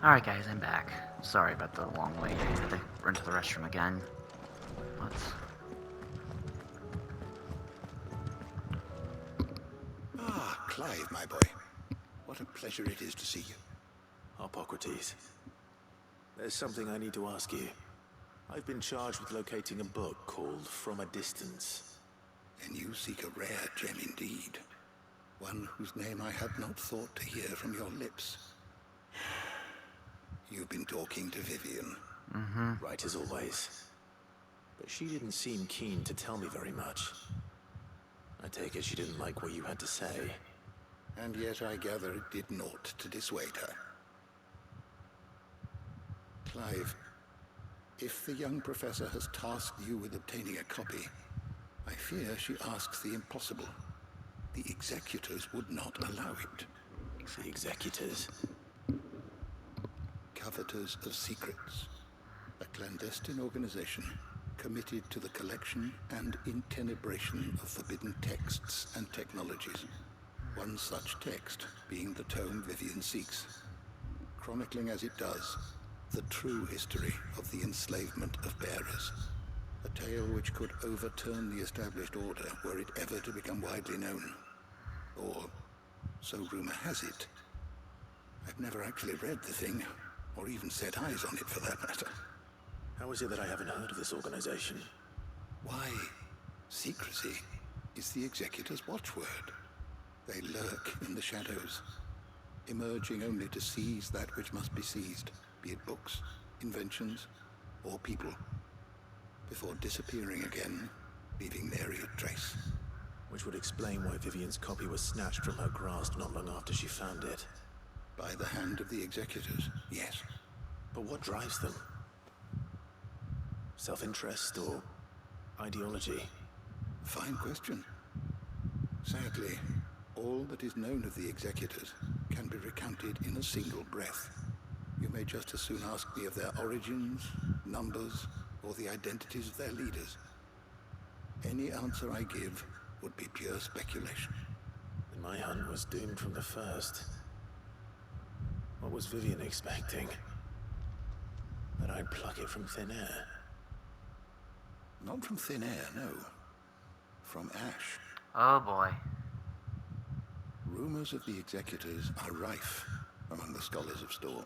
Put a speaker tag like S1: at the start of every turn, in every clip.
S1: Alright guys, I'm back. Sorry about the long wait. I had to run to the restroom again. But...
S2: Ah, Clive, my boy. What a pleasure it is to see you.
S3: Hippocrates. There's something I need to ask you. I've been charged with locating a book called From a Distance.
S2: And you seek a rare gem indeed. One whose name I had not thought to hear from your lips. You've been talking to Vivian.
S3: Right as always. But she didn't seem keen to tell me very much. I take it she didn't like what you had to say.
S2: And yet I gather it did naught to dissuade her. Clive, if the young professor has tasked you with obtaining a copy, I fear she asks the impossible. The executors would not allow it.
S3: The executors?
S2: Coveters of Secrets. A clandestine organization committed to the collection and intenebration of forbidden texts and technologies. One such text being the tome Vivian seeks, chronicling as it does the true history of the enslavement of bearers. A tale which could overturn the established order were it ever to become widely known. Or, so rumor has it. I've never actually read the thing, or even set eyes on it for that matter.
S3: How is it that I haven't heard of this organization?
S2: Why, secrecy is the executor's watchword. They lurk in the shadows, emerging only to seize that which must be seized, be it books, inventions, or people, before disappearing again, leaving nary a trace.
S3: Which would explain why Vivian's copy was snatched from her grasp not long after she found it.
S2: By the hand of the executors, yes.
S3: But what drives them? Self-interest or ideology?
S2: Fine question. Sadly, all that is known of the executors can be recounted in a single breath. You may just as soon ask me of their origins, numbers, or the identities of their leaders. Any answer I give would be pure speculation.
S3: And my hunt was doomed from the first. What was Vivian expecting? That I'd pluck it from thin air?
S2: Not from thin air, no. From ash.
S1: Oh boy.
S2: Rumors of the executors are rife among the scholars of Storm,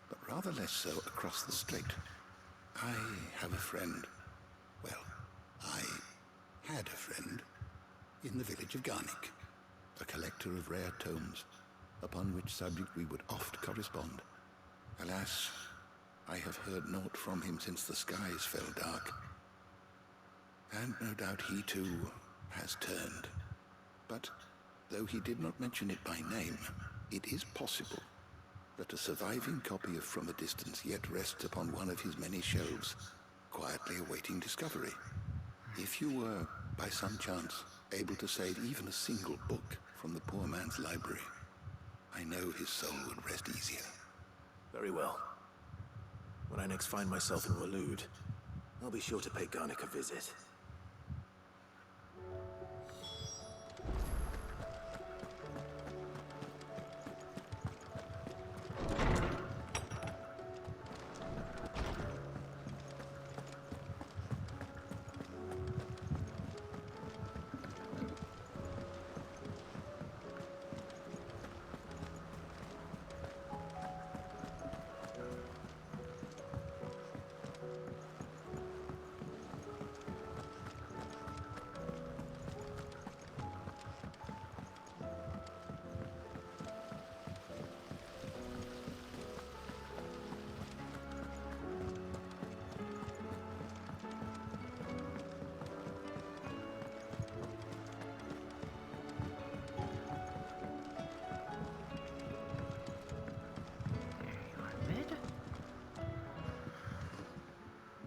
S2: but rather less so across the strait. I have a friend. Well, I had a friend in the village of Garnick, a collector of rare tomes, upon which subject we would oft correspond. Alas, I have heard naught from him since the skies fell dark. And no doubt he too has turned. But though he did not mention it by name, it is possible that a surviving copy of From a Distance yet rests upon one of his many shelves, quietly awaiting discovery. If you were, by some chance, able to save even a single book from the poor man's library, I know his soul would rest easier.
S3: Very well. When I next find myself in Waloed, I'll be sure to pay Garnick a visit.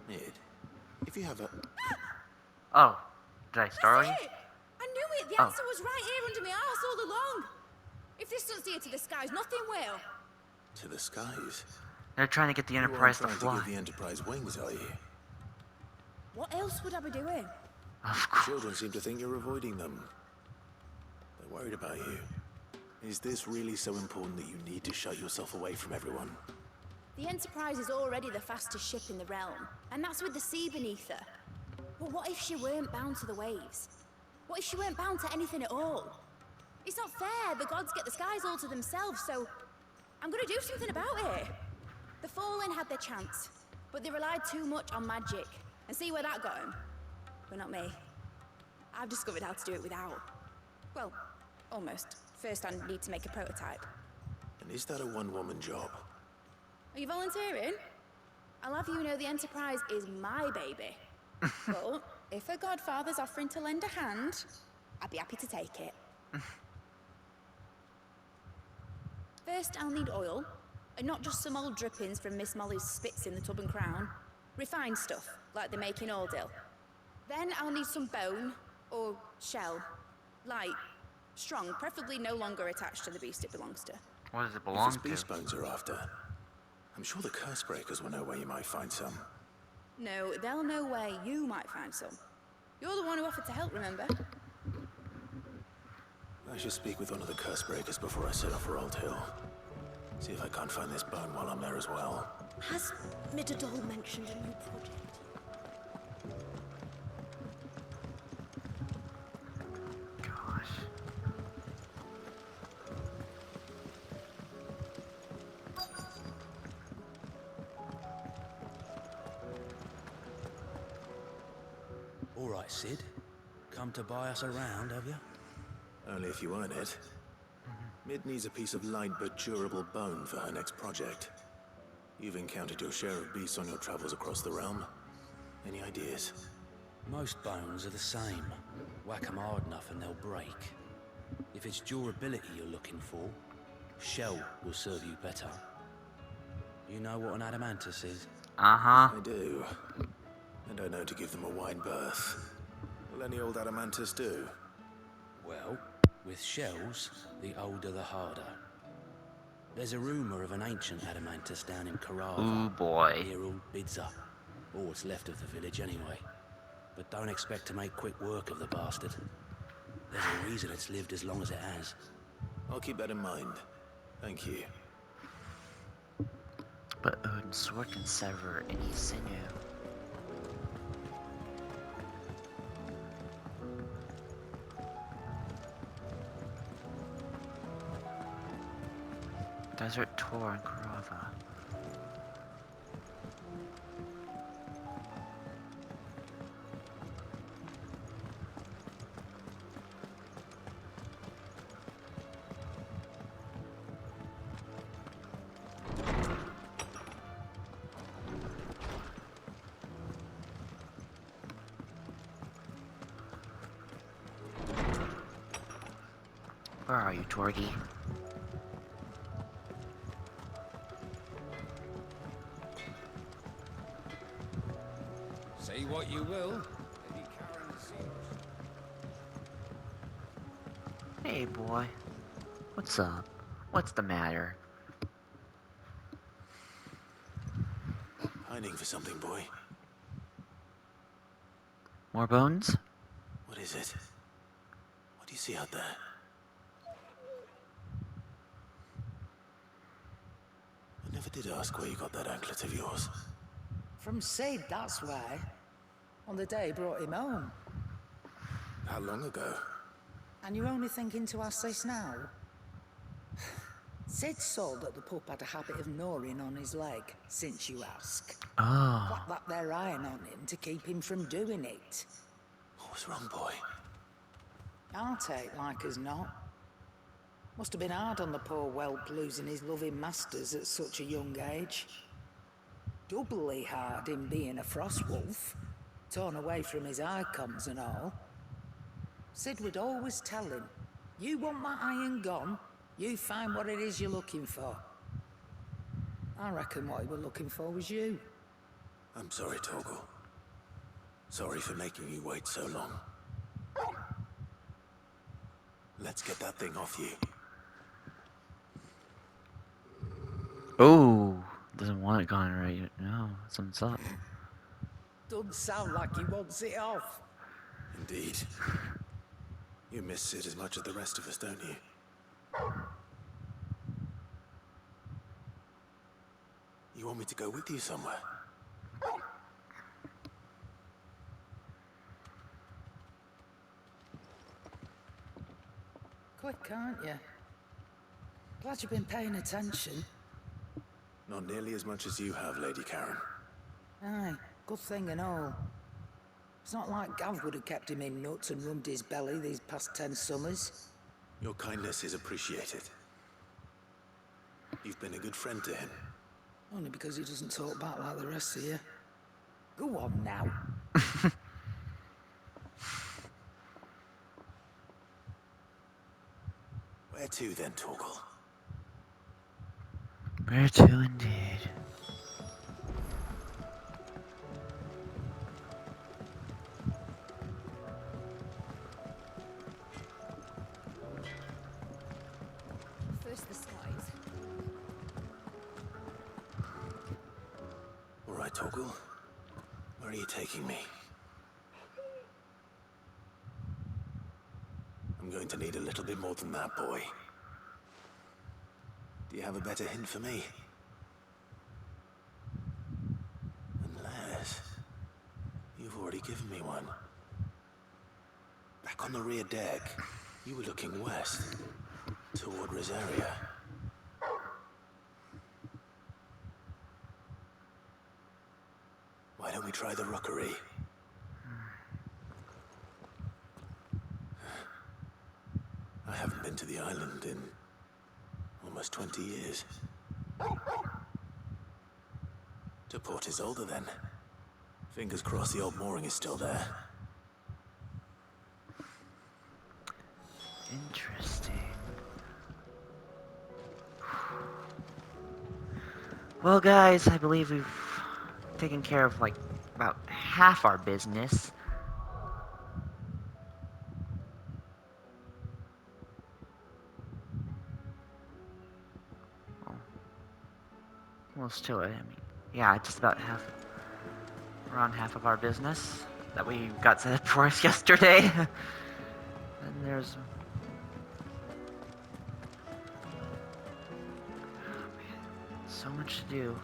S3: Mid, if you have a...
S1: Oh, did I startle you?
S4: That's it! I knew it! The answer was right here under my arse all along! If this doesn't steer to the skies, nothing will!
S3: To the skies?
S1: They're trying to get the
S3: You aren't
S1: Enterprise to
S3: trying
S1: fly.
S3: to give the Enterprise wings, are you?
S4: What else would I be doing?
S1: Of course.
S3: Children seem to think you're avoiding them. They're worried about you. Is this really so important that you need to shut yourself away from everyone?
S4: The Enterprise is already the fastest ship in the realm, and that's with the sea beneath her. But what if she weren't bound to the waves? What if she weren't bound to anything at all? It's not fair. The gods get the skies all to themselves, so I'm gonna do something about it. The Fallen had their chance, but they relied too much on magic. And see where that got them? But not me. I've discovered how to do it without. Well, almost. First I need to make a prototype.
S3: And is that a one-woman job?
S4: Are you volunteering? I'll have you know the Enterprise is my baby. But if a godfather's offering to lend a hand, I'd be happy to take it. First, I'll need oil, and not just some old drippings from Miss Molly's spits in the Tub and Crown. Refined stuff, like they make in Ordill. Then I'll need some bone, or shell. Light, strong, preferably no longer attached to the beast it belongs to.
S1: What does it
S3: If
S1: belong
S3: it's
S1: to?
S3: beast bones are after, I'm sure the curse breakers will know where you might find some.
S4: No, they'll know where you might find some. You're the one who offered to help, remember?
S3: I should speak with one of the curse breakers before I set off for Old Hill. See if I can't find this bone while I'm there as well.
S5: Has Midadol mentioned a new project?
S1: Gosh.
S6: All right, Sid. Come to buy us around, have you?
S3: Only if you earn it. Mid needs a piece of light but durable bone for her next project. You've encountered your share of beasts on your travels across the realm. Any ideas?
S6: Most bones are the same. Whack 'em hard enough and they'll break. If it's durability you're looking for, shell will serve you better. You know what an adamantus is?
S1: Uh-huh.
S3: I do. And I know to give them a wide berth. Will any old adamantus do?
S6: Well, with shells, the older the harder. There's a rumor of an ancient adamantus down in Carava.
S1: Ooh, boy.
S6: Near Old Bidza. Or what's left of the village anyway. But don't expect to make quick work of the bastard. There's a reason it's lived as long as it has.
S3: I'll keep that in mind. Thank you.
S1: But Odin's sword can sever any sinew. Desert Tour in Carava. Where are you, Torgy?
S7: Say what you will. Lady Karen seems.
S1: Hey, boy. What's up? What's the matter?
S3: Pining for something, boy.
S1: More bones?
S3: What is it? What do you see out there? I never did ask where you got that anklet of yours.
S8: From Sid, that's why. On the day he brought him home.
S3: How long ago?
S8: And you're only thinking to ask this now? Sid saw that the pup had a habit of gnawing on his leg, since you ask.
S1: Oh.
S8: Clap that there iron on him to keep him from doing it.
S3: What was wrong, boy?
S8: I'll take like as not. Must have been hard on the poor whelp losing his loving masters at such a young age. Doubly hard in being a frost wolf, torn away from his icons and all. Sid would always tell him, you want my iron gone, you find what it is you're looking for. I reckon what he were looking for was you.
S3: I'm sorry, Torgal. Sorry for making you wait so long. Let's get that thing off you.
S1: Oh. Doesn't want it gone right. No, something's up.
S8: Doesn't sound like he wants it off.
S3: Indeed. You miss Sid as much as the rest of us, don't you? You want me to go with you somewhere?
S8: Quick, aren't you? Glad you've been paying attention.
S3: Not nearly as much as you have, Lady Karen.
S8: Aye, good thing and all. It's not like Gav would have kept him in nuts and rubbed his belly these past 10 summers.
S3: Your kindness is appreciated. You've been a good friend to him.
S8: Only because he doesn't talk back like the rest of you. Go on now.
S3: Where to then, Torgal?
S1: Where to indeed.
S4: First the skies.
S3: All right, Torgal. Where are you taking me? I'm going to need a little bit more than that, boy. Do you have a better hint for me? Unless... you've already given me one. Back on the rear deck, you were looking west, toward Rosaria. Why don't we try the rockery? I haven't been to the island in almost 20 years. To Port Isolde, then. Fingers crossed the old mooring is still there.
S1: Interesting. Well, guys, I believe we've taken care of, like, about half our business. Close to it. I mean, yeah, just about half, around half of our business that we got set up for us yesterday. And there's, oh man, so much to do.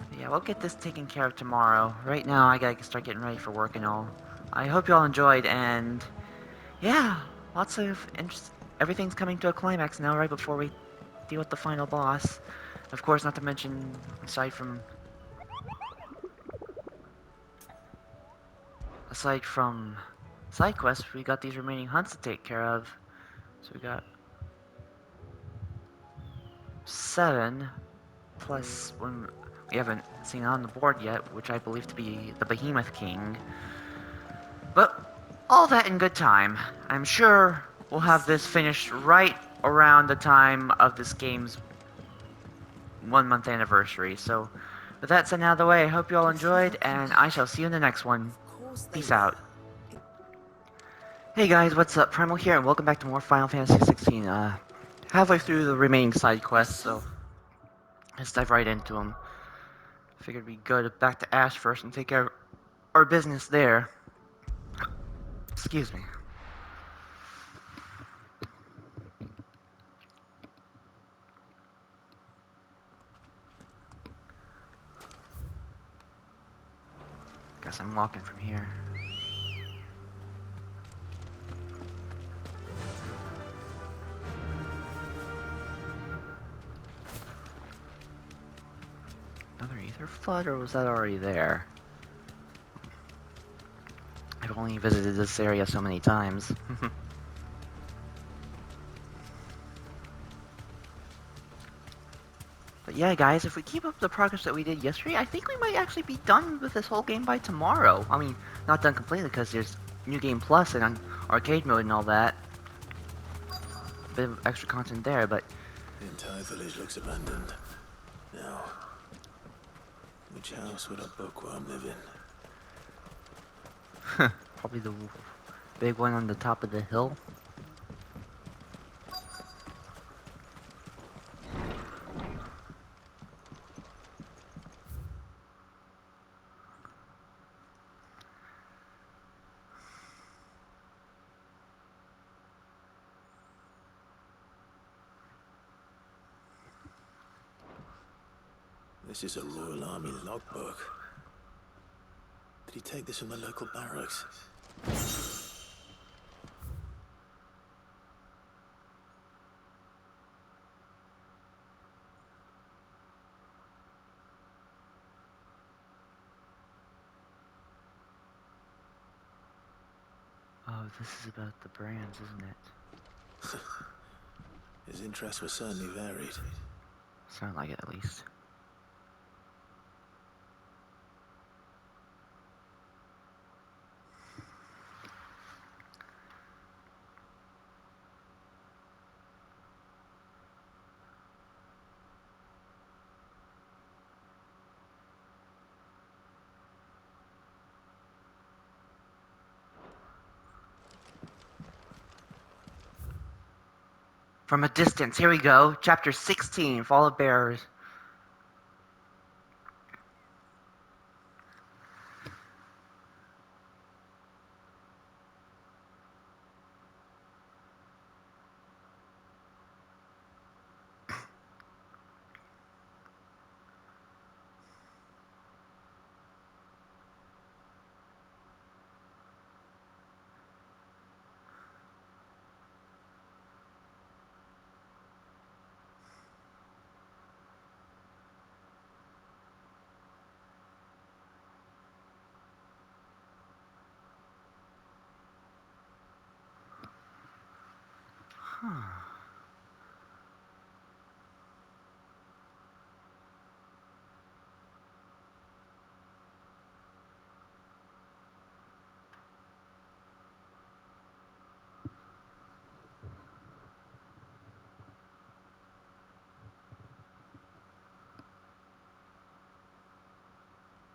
S1: But yeah, we'll get this taken care of tomorrow. Right now, I gotta start getting ready for work and all. I hope you all enjoyed, and yeah, lots of interest. Everything's coming to a climax now, right before we deal with the final boss. Of course, not to mention, aside from side quests, we got these remaining hunts to take care of. So we got 7, plus one we haven't seen on the board yet, which I believe to be the Behemoth King. But all that in good time. I'm sure we'll have this finished right around the time of this game's 1-month anniversary. So with that said out of the way, I hope you all enjoyed, and I shall see you in the next one. Peace out. Hey guys, what's up? Primal here, and welcome back to more Final Fantasy XVI. Halfway through the remaining side quests, so let's dive right into them. Figured we'd go back to Ash first and take care of our business there. Excuse me. Guess I'm walking from here. Another ether flood, or was that already there? I've only visited this area so many times. But yeah, guys, if we keep up the progress that we did yesterday, I think we might actually be done with this whole game by tomorrow. I mean, not done completely, because there's New Game Plus and arcade mode and all that. A bit of extra content there, but...
S3: The entire village looks abandoned. Now, which house would a bookworm live in?
S1: Probably the big one on the top of the hill.
S3: This is a Royal Army logbook. Did he take this from the local barracks?
S1: Oh, this is about the brands, isn't it?
S3: His interests were certainly varied.
S1: Sound like it, at least. From a distance, here we go. Chapter 16, Fall of Bearers.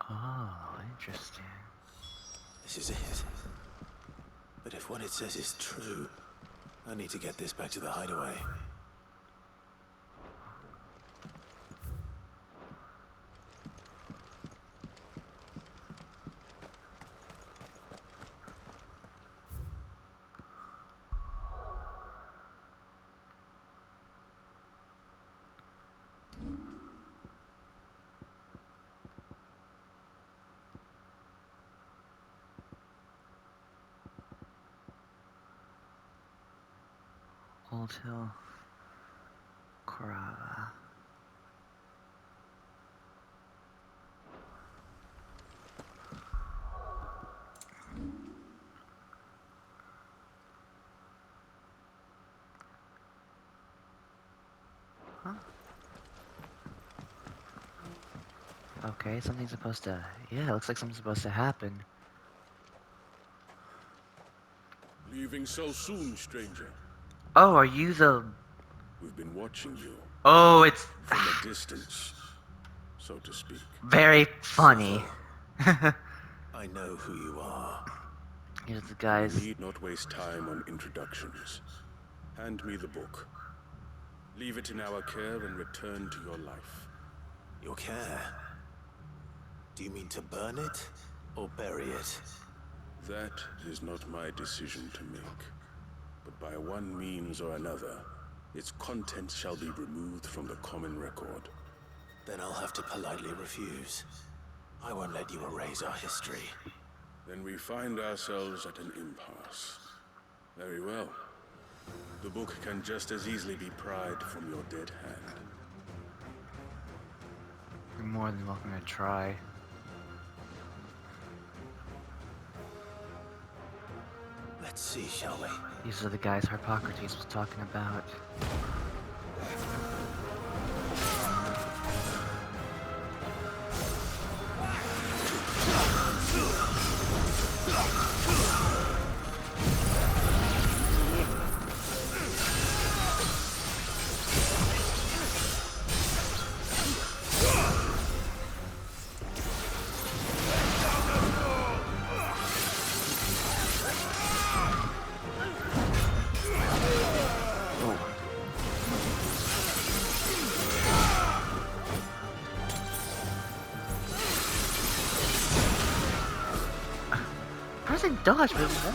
S1: Oh, interesting.
S3: This is it. But if what it says is true, I need to get this back to the hideaway.
S1: Old Hill. Korava. Huh? Okay, something's supposed to... Yeah, it looks like something's supposed to happen.
S7: Leaving so soon, stranger.
S1: Oh, are you the...
S7: We've been watching you
S1: Oh, it's
S7: from a distance, so to speak.
S1: very funny.
S3: I know who you are.
S1: Here's the
S7: You
S1: guys.
S7: need not waste time on introductions. Hand me the book. Leave it in our care and return to your life.
S3: Your care? Do you mean to burn it or bury it?
S7: That is not my decision to make. But by one means or another, its contents shall be removed from the common record.
S3: Then I'll have to politely refuse. I won't let you erase our history.
S7: Then we find ourselves at an impasse. Very well. The book can just as easily be pried from your dead hand.
S1: You're more than welcome to try.
S3: Let's see, shall we?
S1: These are the guys Harpocrates was talking about. Pressing dodge really well.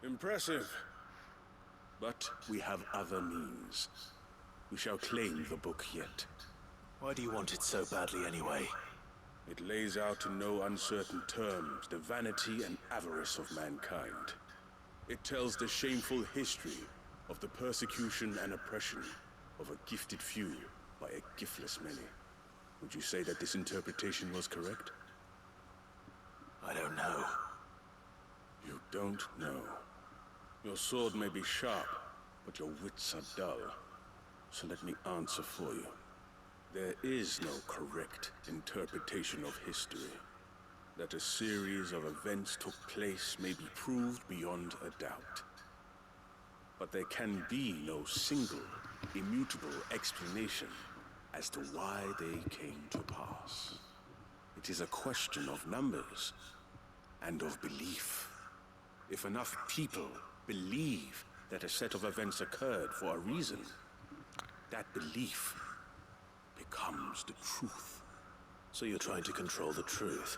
S7: Impressive. But we have other means. We shall claim the book yet.
S3: Why do you want it so badly anyway?
S7: It lays out in no uncertain terms the vanity and avarice of mankind. It tells the shameful history of the persecution and oppression of a gifted few by a giftless many. Would you say that this interpretation was correct?
S3: I don't know.
S7: You don't know. Your sword may be sharp, but your wits are dull. So let me answer for you. There is no correct interpretation of history. That a series of events took place may be proved beyond a doubt. But there can be no single, immutable explanation as to why they came to pass. It is a question of numbers and of belief. If enough people believe that a set of events occurred for a reason, that belief becomes the truth.
S3: So you're trying to control the truth?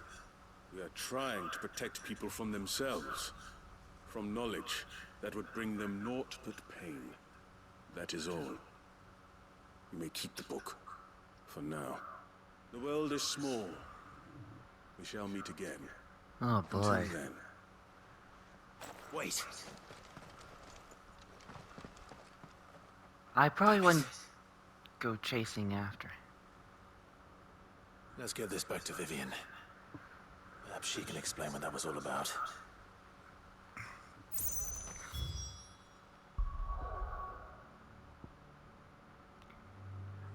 S7: We are trying to protect people from themselves, from knowledge that would bring them naught but pain. That is all. You may keep the book, for now. The world is small. We shall meet again.
S1: Oh boy.
S7: Until then.
S3: Wait.
S1: I probably wouldn't go chasing after it.
S3: Let's get this back to Vivian. Perhaps she can explain what that was all about.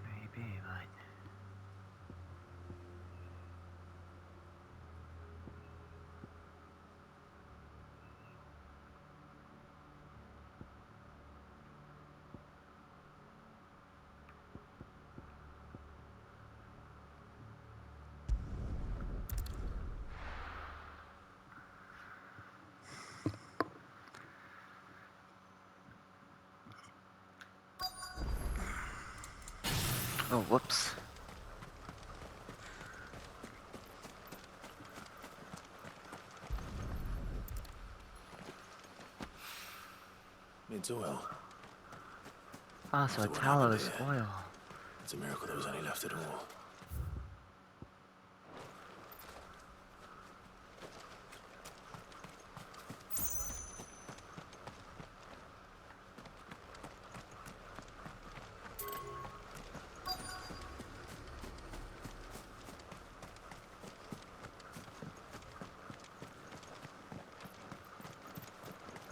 S1: Maybe, but... Oh, whoops.
S3: It's oil.
S1: Ah, so
S3: So
S1: it's
S3: what
S1: Hallows
S3: happened here?
S1: oil.
S3: It's a miracle there was any left at all.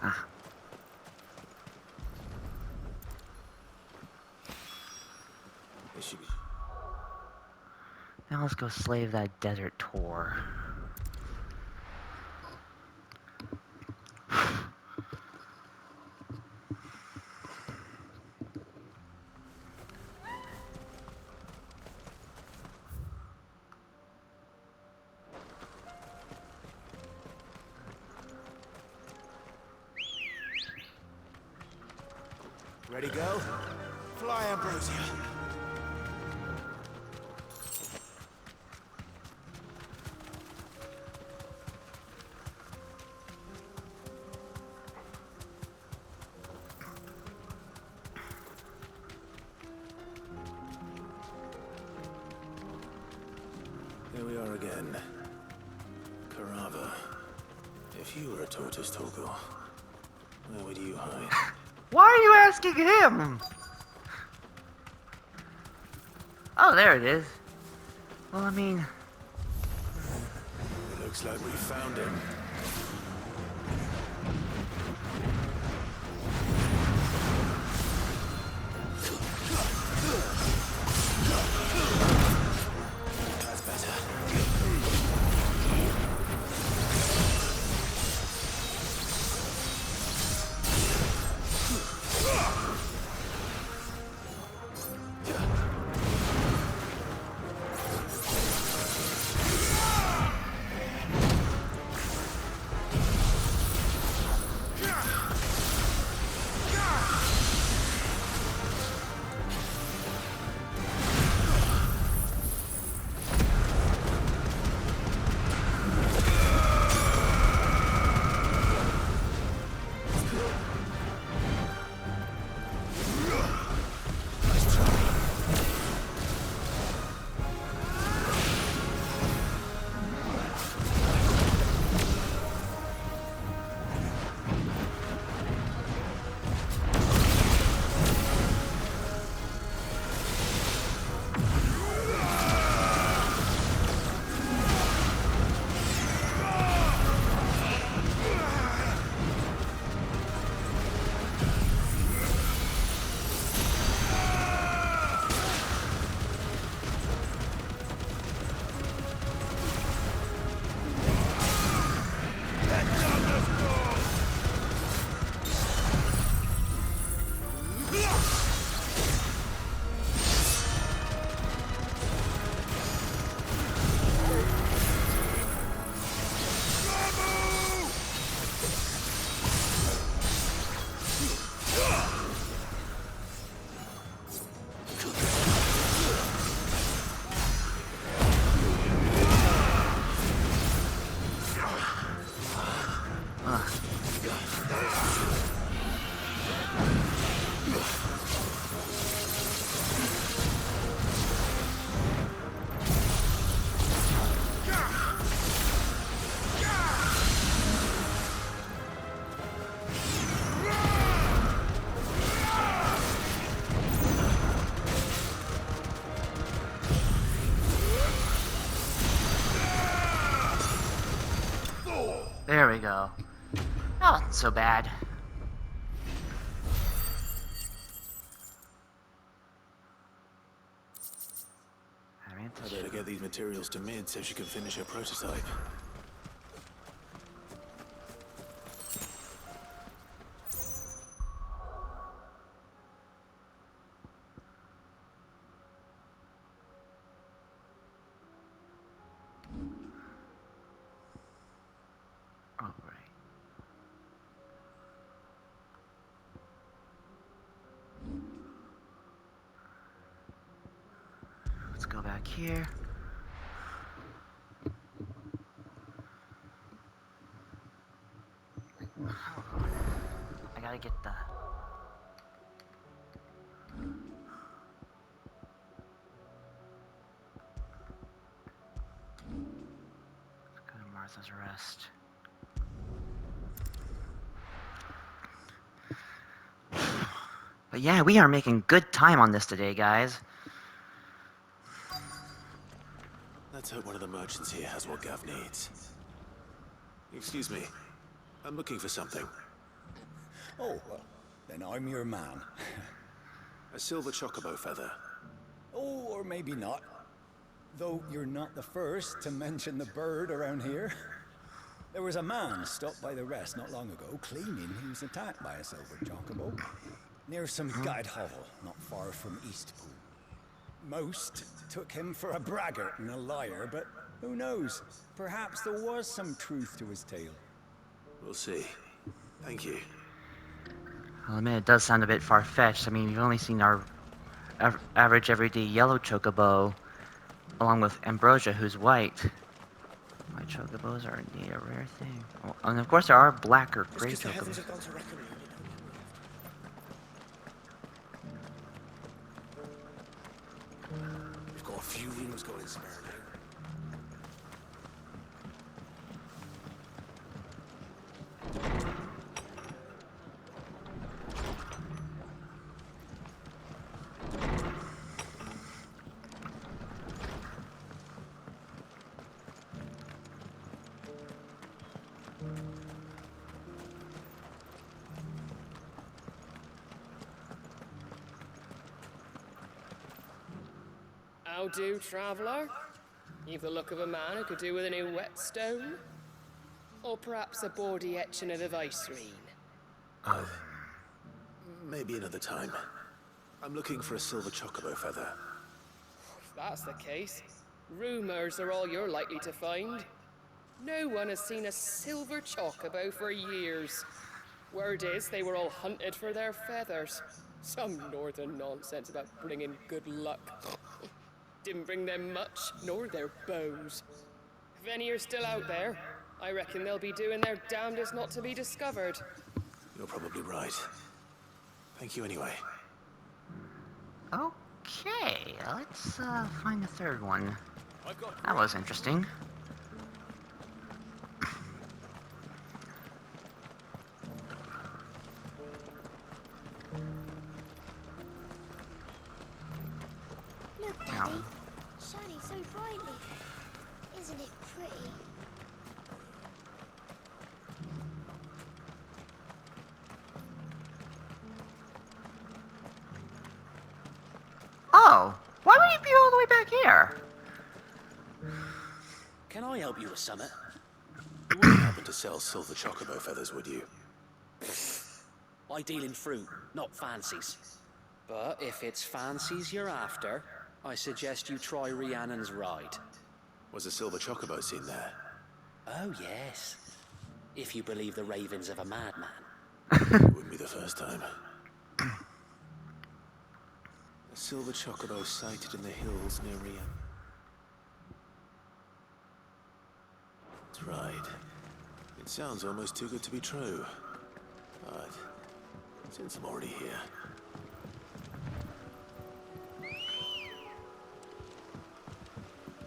S1: Ah.
S3: There should be.
S1: Now let's go slave that desert tour.
S3: Ready, go? Fly, Ambrosia. Here we are again. Carava. If you were a tortoise, Togo, where would you hide?
S1: Why are you asking him? Oh, there it is. Well, I mean...
S3: It looks like we found him. That's better.
S1: we go. Not so bad.
S3: I better get these materials to Mid so she can finish her prototype.
S1: Oh, right. Let's go back here. I gotta get the... Let's go to Martha's Rest. But yeah, we are making good time on this today, guys.
S3: Let's hope one of the merchants here has what Gav needs. Excuse me. I'm looking for something.
S9: Oh, well, then I'm your man.
S3: A silver chocobo feather.
S9: Oh, or maybe not. Though you're not the first to mention the bird around here. There was a man stopped by the rest not long ago claiming he was attacked by a silver chocobo near some guide hovel not far from Eastpool. Most took him for a braggart and a liar, but who knows? Perhaps there was some truth to his tale.
S3: We'll see. Thank you.
S1: I'll admit it does sound a bit far-fetched. I mean, we've only seen our average everyday yellow chocobo, along with Ambrosia, who's white. White chocobos are indeed a rare thing. Oh, and of course there are black or gray chocobos.
S3: We've got a few rooms going spare now.
S10: How do, traveller? You've the look of a man who could do with a new whetstone? Or perhaps a bawdy etching of the Viceroy?
S3: Maybe another time. I'm looking for a silver chocobo feather.
S10: If that's the case, rumours are all you're likely to find. No one has seen a silver chocobo for years. Word is they were all hunted for their feathers. Some northern nonsense about bringing good luck. Didn't bring them much, nor their bows. If any are still out there, I reckon they'll be doing their damnedest not to be discovered.
S3: You're probably right. Thank you anyway.
S1: Okay, let's find the third one. That was interesting.
S5: Look, Daddy. Shining so brightly. Isn't it pretty?
S1: Oh, why would he be all the way back here?
S6: Can I help you with something?
S3: You wouldn't happen to sell silver chocobo feathers, would you?
S6: I deal in fruit, not fancies. But if it's fancies you're after, I suggest you try Rhiannon's ride.
S3: Was a silver chocobo seen there?
S6: Oh, yes. If you believe the ravings of a madman.
S3: Wouldn't be the first time. A silver chocobo sighted in the hills near Rhiannon. That's right. It sounds almost too good to be true. But since I'm already here...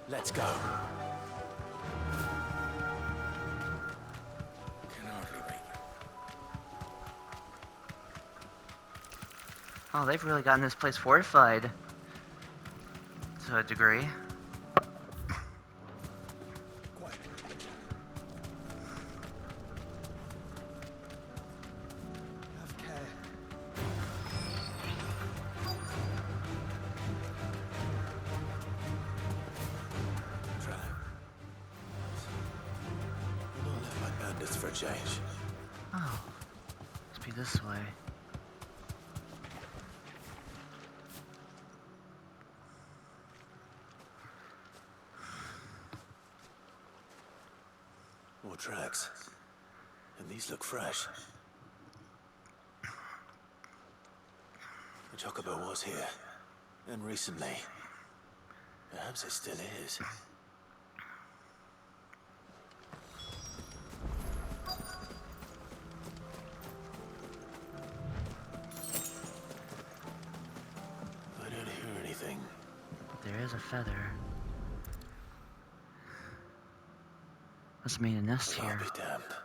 S3: Let's go.
S1: Oh, they've really gotten this place fortified. To a degree.
S3: for a change.
S1: Oh, must be this way.
S3: More tracks. And these look fresh. The Chocobo was here. And recently. Perhaps it still is. I don't hear anything.
S1: But there is a feather. Must have made a nest
S3: I'll
S1: here.
S3: be damned.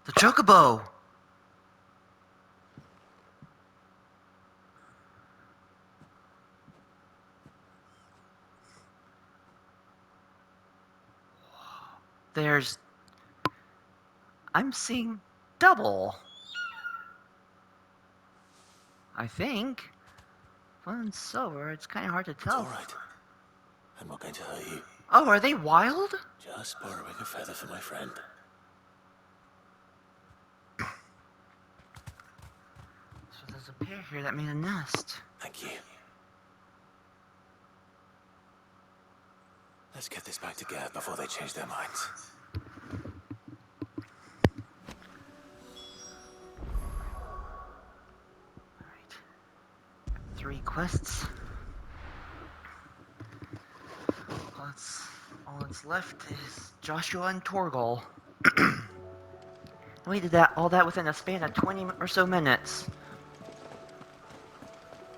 S1: The Chocobo! There's... I'm seeing double. I think. One and silver, it's kind of hard to
S3: It's
S1: tell.
S3: all right. I'm not going to hurt you.
S1: Oh, are they wild?
S3: Just borrowing a feather for my friend.
S1: So there's a pair here that made a nest.
S3: Thank you. Let's get this back to Gav before they change their minds.
S1: Alright. 3 quests. All that's left is Joshua and Torgal. We did all that within a span of 20 or so minutes.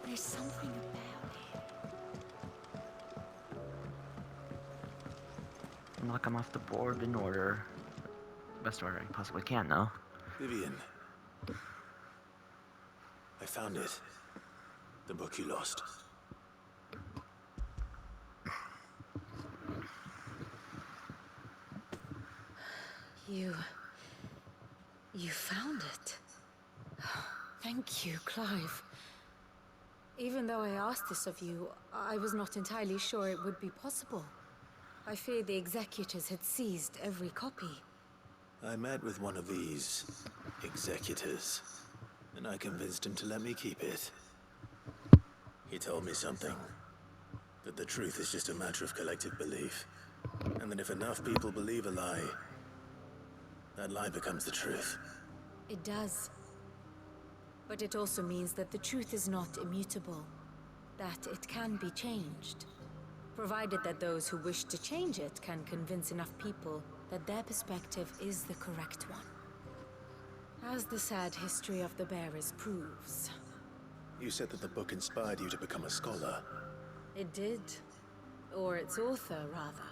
S4: There's something about it.
S1: Knock them off the board in order. Best order I possibly can, though.
S3: Vivian. I found it. The book you lost.
S11: You found it. Thank you, Clive. Even though I asked this of you, I was not entirely sure it would be possible. I feared the executors had seized every copy.
S3: I met with one of these executors, and I convinced him to let me keep it. He told me something. That the truth is just a matter of collective belief. And that if enough people believe a lie, that lie becomes the truth.
S11: It does. But it also means that the truth is not immutable. That it can be changed. Provided that those who wish to change it can convince enough people that their perspective is the correct one. As the sad history of the bearers proves.
S3: You said that the book inspired you to become a scholar.
S11: It did. Or its author, rather.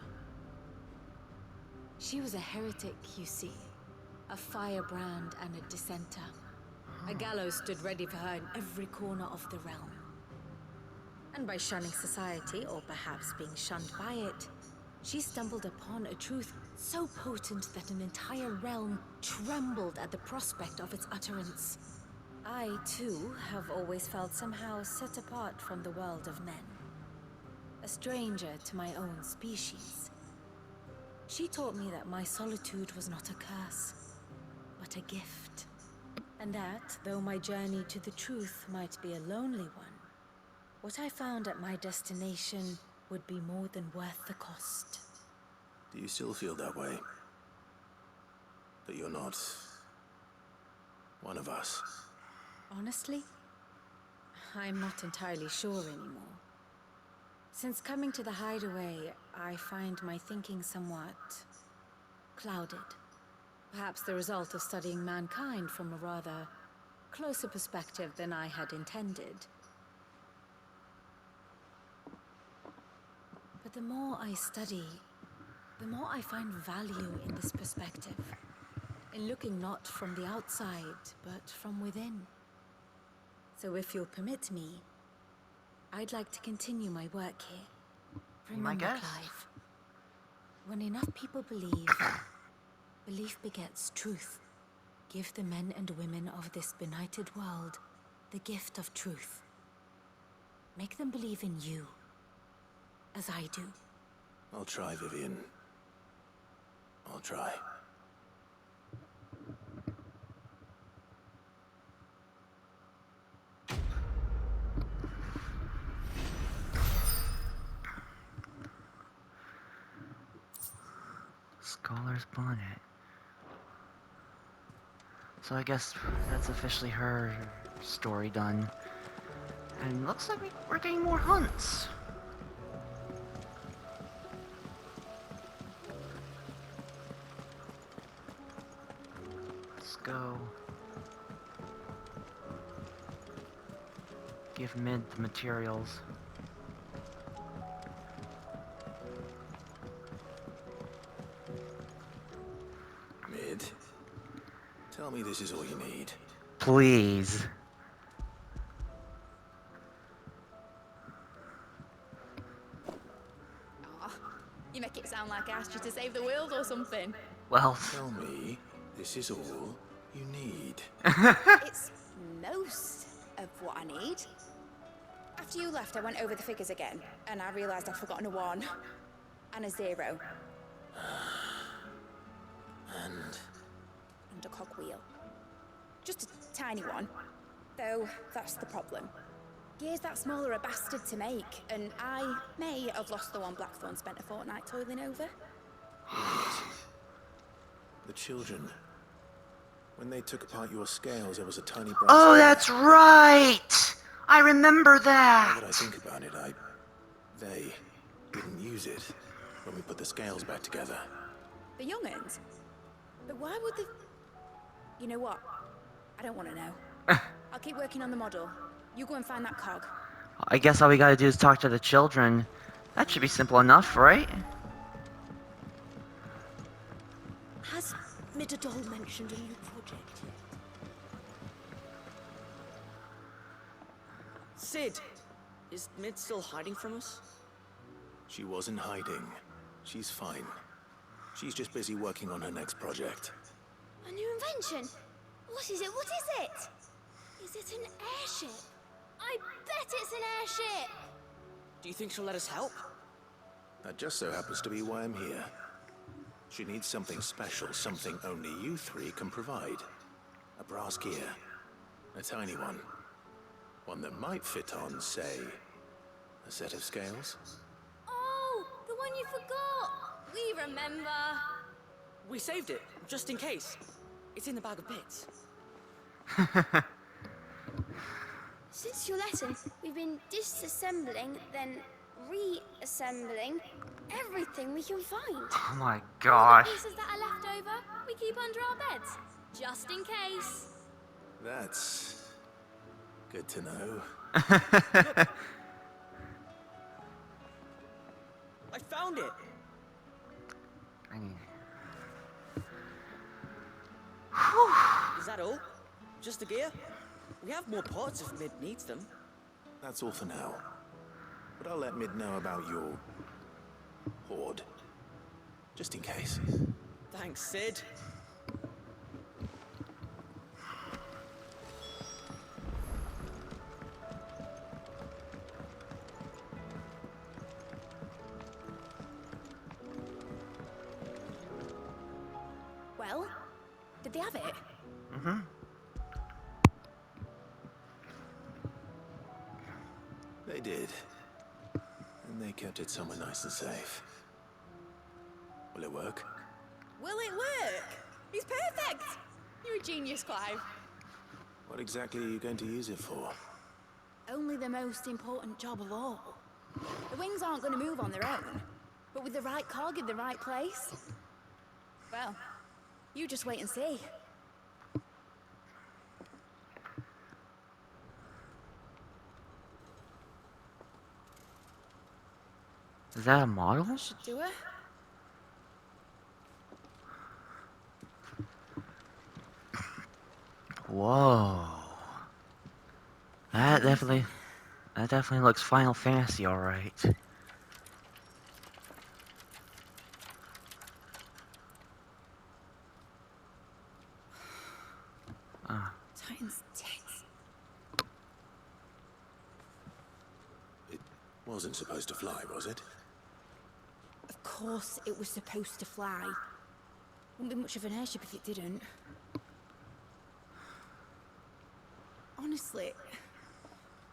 S11: She was a heretic, you see. A firebrand and a dissenter. A gallows stood ready for her in every corner of the realm. And by shunning society, or perhaps being shunned by it, she stumbled upon a truth so potent that an entire realm trembled at the prospect of its utterance. I, too, have always felt somehow set apart from the world of men. A stranger to my own species. She taught me that my solitude was not a curse, but a gift. And that, though my journey to the truth might be a lonely one, what I found at my destination would be more than worth the cost.
S3: Do you still feel that way? That you're not one of us?
S11: Honestly, I'm not entirely sure anymore. Since coming to the hideaway, I find my thinking somewhat clouded. Perhaps the result of studying mankind from a rather closer perspective than I had intended. But the more I study, the more I find value in this perspective. In looking not from the outside, but from within. So if you'll permit me, I'd like to continue my work here. Remember, Clive, when enough people believe, belief begets truth. Give the men and women of this benighted world the gift of truth. Make them believe in you. As I do.
S3: I'll try, Vivian. I'll try.
S1: Scholar's bonnet. So I guess that's officially her story done. And looks like we're getting more hunts. Let's go. Give Mid the materials.
S3: Mid, tell me this is all you need.
S1: Please.
S4: Aw, you make it sound like I asked you to save the world or something.
S1: Well,
S3: Tell me this is all you need.
S4: It's most of what I need. After you left, I went over the figures again, and I realised I'd forgotten a 1 and a 0
S3: And
S4: and a cogwheel. Just a tiny one, though that's the problem. Gears that small are a bastard to make, and I may have lost the one Blackthorn spent a fortnight toiling over.
S3: the children. When they took apart your scales, there was a tiny brass.
S1: oh,
S3: gear.
S1: that's right! I remember
S3: Now
S1: that!
S3: that I think about it, they didn't use it when we put the scales back together.
S4: The young'uns? But why would the... You know what? I don't want to know. I'll keep working on the model. You go and find that cog.
S1: I guess all we gotta do is talk to the children. That should be simple enough, right?
S12: Has Midadol mentioned a new project yet?
S13: Sid! Is Mid still hiding from us?
S3: She wasn't hiding. She's fine. She's just busy working on her next project.
S5: A new invention? What is it? What is it? Is it an airship? I bet it's an airship!
S13: Do you think she'll let us help?
S3: That just so happens to be why I'm here. She needs something special, something only you three can provide. A brass gear. A tiny one. One that might fit on, say, a set of scales.
S5: Oh, the one you forgot! We remember!
S13: We saved it, just in case. It's in the bag of bits.
S5: Since your lesson, we've been disassembling, then reassembling everything we can find.
S1: Oh my
S5: All the
S1: gosh.
S5: pieces that are left over, we keep under our beds, just in case.
S3: That's good to know.
S13: I found it! Is that all? Just the gear? We have more parts if Mid needs them.
S3: That's all for now. But I'll let Mid know about your hoard. Just in case.
S13: Thanks, Sid.
S4: Well, did they have it?
S1: Mm-hmm.
S3: They did. And they kept it somewhere nice and safe. Will it work?
S4: Will it work? It's perfect! You're a genius, Clive.
S3: What exactly are you going to use it for?
S4: Only the most important job of all. The wings aren't going to move on their own, but with the right cog in the right place, well, you just wait and see.
S1: Is that a model?
S4: Should do it.
S1: Whoa. That definitely looks Final Fantasy, alright.
S4: Titan's tits.
S3: Wasn't supposed to fly, was it?
S4: Of course it was supposed to fly. Wouldn't be much of an airship if it didn't. Honestly,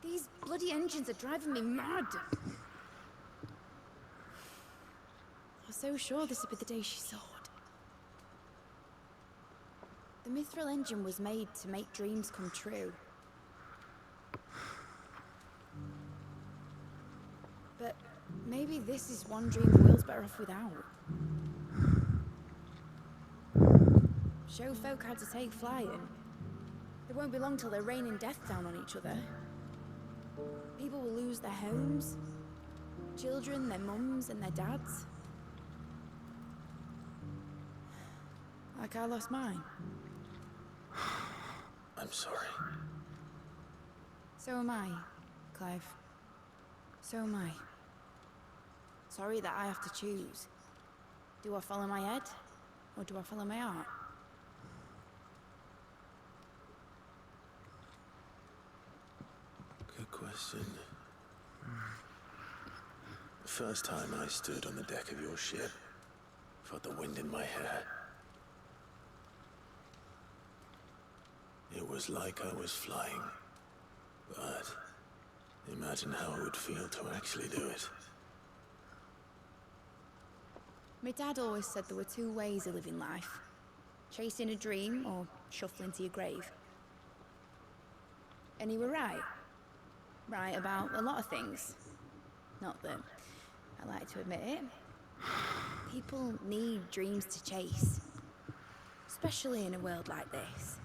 S4: these bloody engines are driving me mad. I was so sure this would be the day she soared. The Mithril engine was made to make dreams come true. But maybe this is one dream the world's better off without. Show folk how to take flying. It won't be long till they're raining death down on each other. People will lose their homes, children, their mums and their dads. Like I lost mine.
S3: I'm sorry.
S4: So am I, Clive. So am I. Sorry that I have to choose. Do I follow my head, or do I follow my heart?
S3: Good question. The first time I stood on the deck of your ship, felt the wind in my hair. It was like I was flying. But imagine how it would feel to actually do it.
S4: My dad always said there were two ways of living life. Chasing a dream or shuffling to your grave. And he were right. Right about a lot of things. Not that I like to admit it. People need dreams to chase. Especially in a world like this.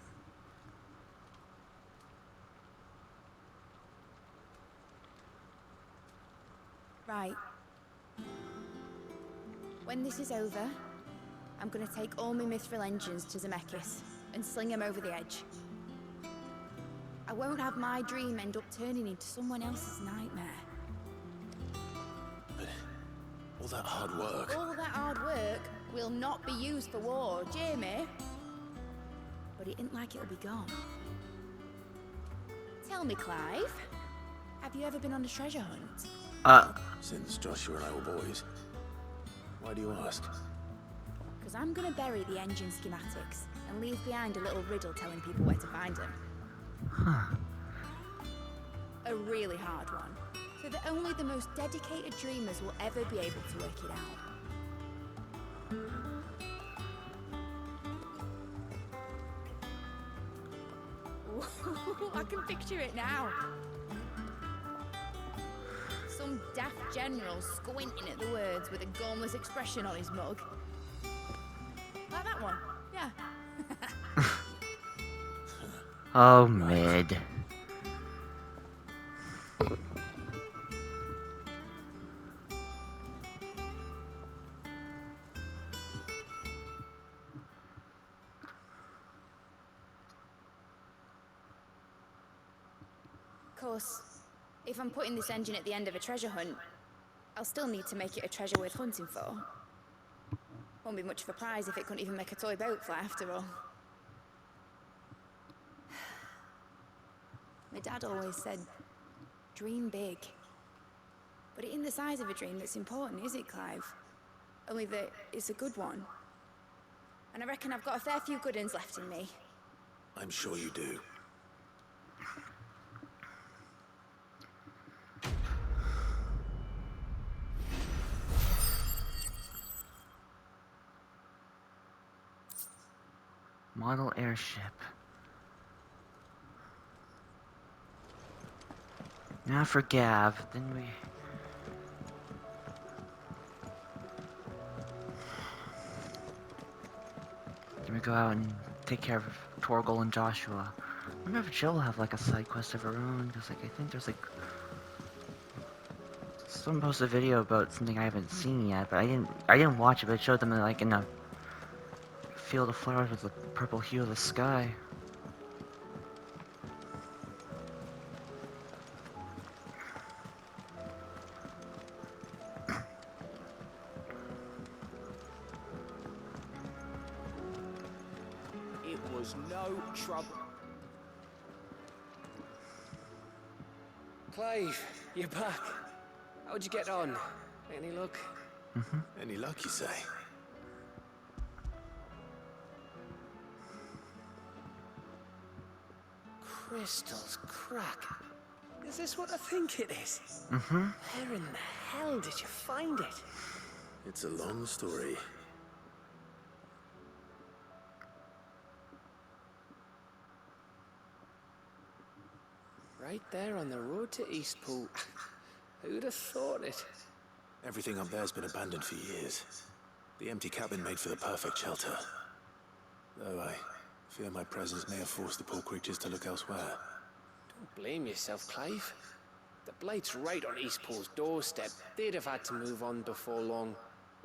S4: Right. When this is over, I'm gonna take all my Mithril engines to Zemeckis and sling them over the edge. I won't have my dream end up turning into someone else's nightmare.
S3: But all that hard work...
S4: All that hard work will not be used for war, Jamie. But it ain't like it'll be gone. Tell me, Clive, have you ever been on a treasure hunt?
S3: Since Joshua and I were boys. Why do you ask?
S4: Because I'm gonna bury the engine schematics and leave behind a little riddle telling people where to find them.
S1: Huh.
S4: A really hard one, so that only the most dedicated dreamers will ever be able to work it out. I can picture it now. Some daft general squinting at the words with a gormless expression on his mug. Like that one, yeah.
S1: Oh, mid.
S4: Of course, if I'm putting this engine at the end of a treasure hunt, I'll still need to make it a treasure worth hunting for. Won't be much of a prize if it couldn't even make a toy boat fly after all. My dad always said, dream big. But it ain't the size of a dream that's important, is it, Clive? Only that it's a good one. And I reckon I've got a fair few good uns left in me.
S3: I'm sure you do.
S1: Model airship. Now for Gav, then we... Then we go out and take care of Torgal and Joshua. I wonder if Jill will have like a side quest of her own, because like I think there's like... Someone posted a video about something I haven't seen yet, but I didn't watch it, but it showed them like in a field of flowers with the purple hue of the sky.
S14: It was no trouble.
S6: Clive, you're back.
S10: How'd you get on? Any luck?
S3: Any luck, you say?
S10: Crystal's crack. Is this what I think it is?
S1: Mm-hmm.
S10: Where in the hell did you find it?
S3: It's a long story.
S10: Right there on the road to Eastpool. Who'd have thought it?
S3: Everything up there's been abandoned for years. The empty cabin made for the perfect shelter. Though I fear my presence may have forced the poor creatures to look elsewhere.
S10: Don't blame yourself, Clive. The Blight's right on Eastpool's doorstep. They'd have had to move on before long,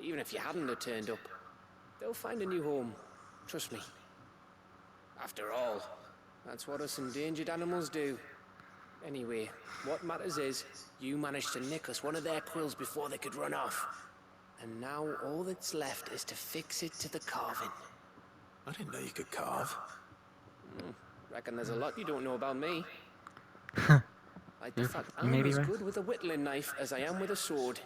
S10: even if you hadn't have turned up. They'll find a new home. Trust me. After all, that's what us endangered animals do. Anyway, what matters is, you managed to nick us one of their quills before they could run off. And now all that's left is to fix it to the carving.
S3: I didn't know you could carve.
S10: Reckon there's a lot you don't know about me. Like the fact I'm
S1: maybe
S10: as
S1: right.
S10: good with a whittling knife as I am with a sword.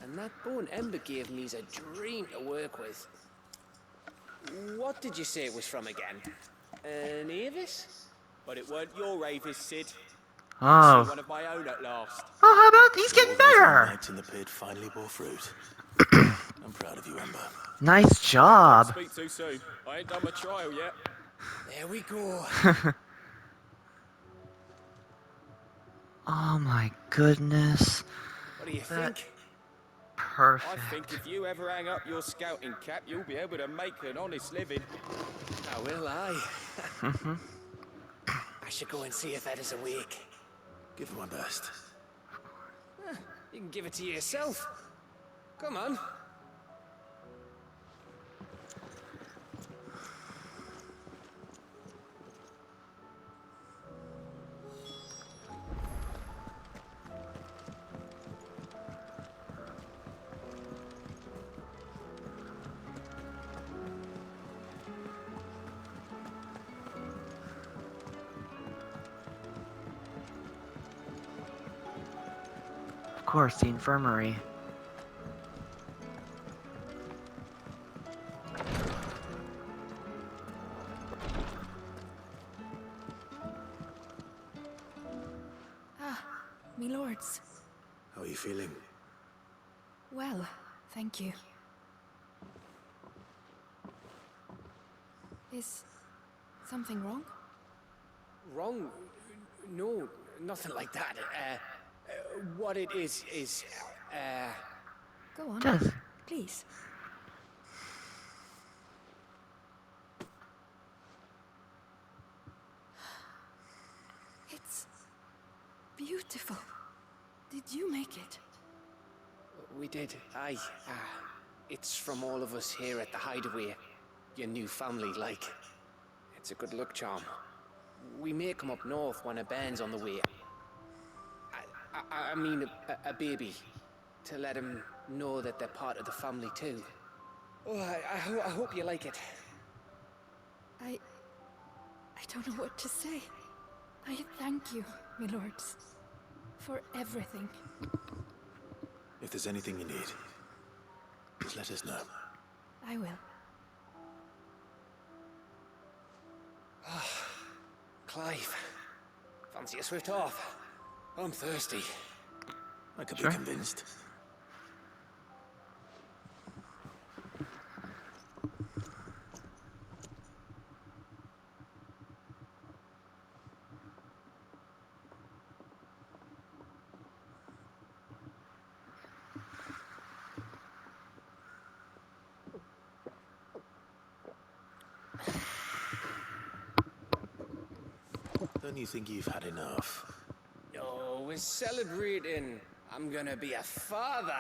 S10: And that bone Ember gave me's a dream to work with. What did you say it was from again? An Avis?
S14: But it weren't your Avis, Sid.
S1: Oh.
S14: One of my own at last.
S1: Oh, how about these getting
S3: All those
S1: better?
S3: nights in the pit finally bore fruit. I'm proud of you, Ember.
S1: Nice job.
S14: Speak too soon. I ain't done my trial yet.
S10: There we go.
S1: Oh my goodness.
S10: What do you
S1: That-
S10: think?
S1: Perfect.
S14: I think if you ever hang up your scouting cap, you'll be able to make an honest living.
S10: How will I?
S1: Mm-hmm.
S10: I should go and see if Ed is awake.
S3: Give it my best.
S10: You can give it to yourself. Come on.
S1: Of course, the infirmary.
S15: Me lords.
S3: How are you feeling?
S15: Well, thank you. Is something wrong?
S10: Wrong? No, nothing like that. What it is,
S15: Go on.
S1: Just
S15: Please. It's beautiful. Did you make it?
S10: we did. Aye. It's from all of us here at the Hideaway. Your new family, like. It's a good luck charm. We may come up north when a band's on the way. I mean, a baby. To let him know that they're part of the family, too. Oh, I hope you like it.
S15: I don't know what to say. I thank you, my lords, for everything.
S3: If there's anything you need, just let us know.
S15: I will.
S10: Clive, fancy a swift off? I'm thirsty.
S3: I could
S1: Sure.
S3: be convinced. Don't you think you've had enough?
S10: Oh, we're celebrating. I'm gonna be a father.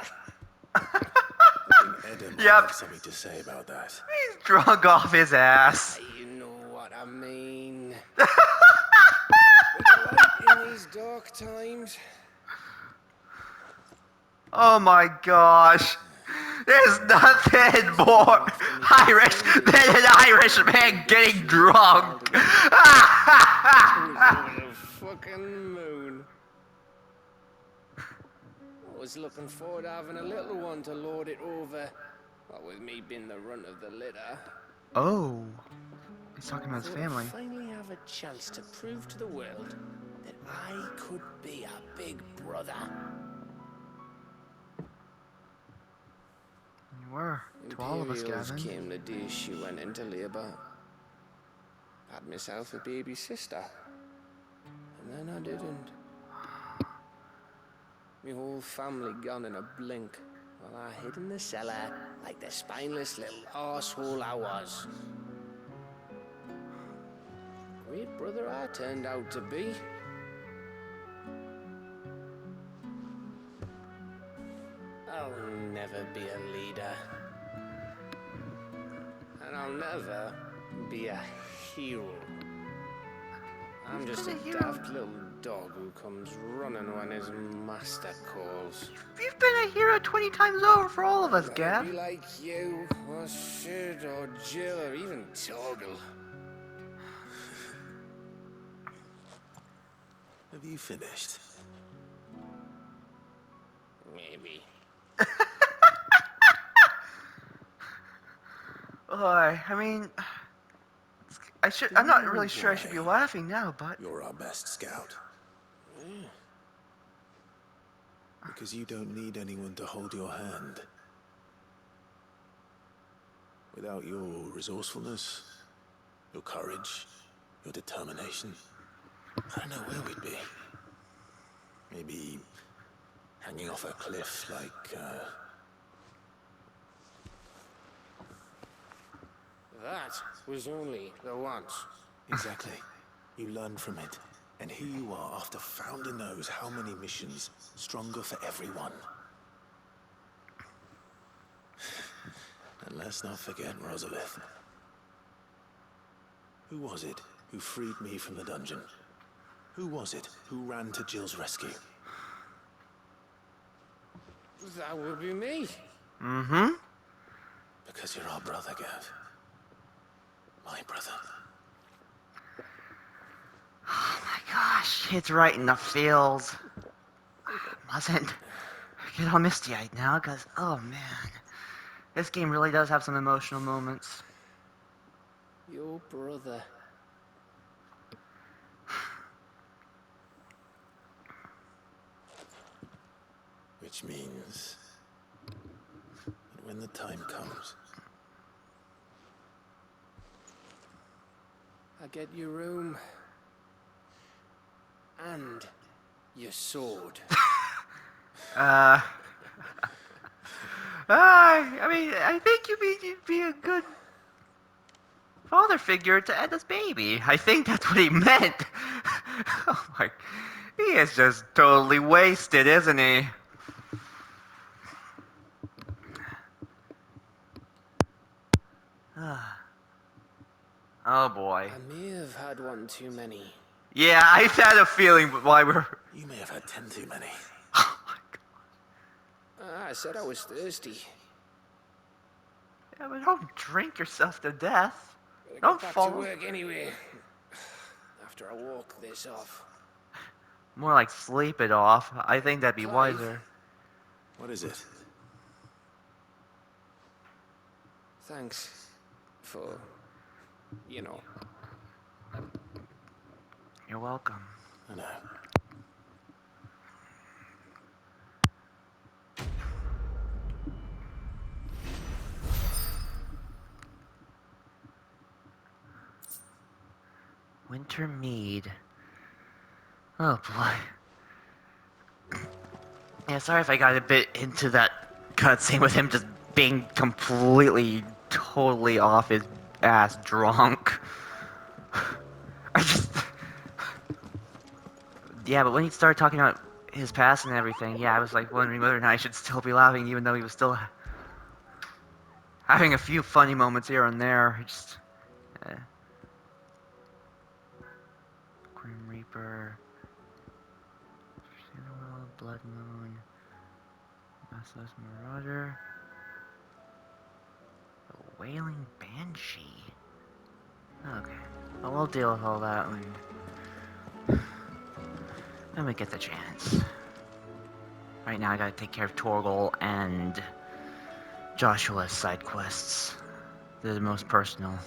S3: I think Ed might
S1: Yep.
S3: have something to say about that.
S1: He's drunk off his ass.
S10: You know what I mean. Bit of light in these dark times.
S1: Oh my gosh. There's nothing more Irish than an Irishman getting drunk.
S10: Over the fucking moon. was looking forward to having a little one to lord it over. What with me being the runt of the litter.
S1: Oh. He's talking about his
S10: Thought
S1: family.
S10: I'd finally have a chance to prove to the world that I could be a big brother.
S1: You were. To all of us,
S10: Imperials
S1: Gavin.
S10: came the day she went into labour. Had myself a baby sister. And then I didn't. My whole family gone in a blink, while I hid in the cellar like the spineless little arsehole I was. Great brother I turned out to be. I'll never be a leader. And I'll never be a hero. I'm just a daft little dog who comes running when his master calls.
S1: You've been a hero 20 times over for all of us, Gav.
S10: Be like you, or Sid, or Jill, or even Torgal.
S3: Have you finished?
S10: Maybe.
S1: I mean, I'm not really sure I should be laughing now, but
S3: You're our best scout. Because you don't need anyone to hold your hand. Without your resourcefulness, your courage, your determination, I don't know where we'd be. Maybe hanging off a cliff like,
S10: That was only the once.
S3: Exactly. You learn from it. And here you are after founder knows how many missions, stronger for everyone. And let's not forget Rosalith. Who was it who freed me from the dungeon? Who was it who ran to Jill's rescue?
S10: That would be me.
S1: Mm-hmm.
S3: Because you're our brother, Gav. My brother.
S1: oh my gosh, it's right in the feels. Mustn't get all misty-eyed now, because, oh man. This game really does have some emotional moments.
S10: Your brother.
S3: Which means that when the time comes,
S10: I get your room. And your sword.
S1: I mean, I think you'd be a good father figure to Edna's baby. I think that's what he meant. Oh my, he is just totally wasted, isn't he? Oh boy.
S10: I may have had one too many.
S1: Yeah, I had a feeling why we're...
S3: you may have had 10 too many.
S1: Oh my god.
S10: I said I was thirsty.
S1: Yeah, but don't drink yourself to death.
S10: Better
S1: Don't
S10: get back
S1: fall.
S10: to work anyway. After I walk this off.
S1: More like sleep it off. I think that'd be
S10: Clive.
S1: wiser.
S3: What is it?
S10: Thanks for, you know.
S1: You're welcome.
S3: I know.
S1: Winter Mead. Oh boy. Yeah, sorry if I got a bit into that cutscene with him just being completely, totally off his ass drunk. I just... Yeah, but when he started talking about his past and everything, yeah, I was like wondering whether or not I should still be laughing, even though he was still having a few funny moments here and there. Just... Grim Reaper... Funeral, Blood Moon... Restless Marauder... The Wailing Banshee... Okay, well, we'll deal with all that when we get the chance. Right now I gotta take care of Torgal and Joshua's side quests. They're the most personal.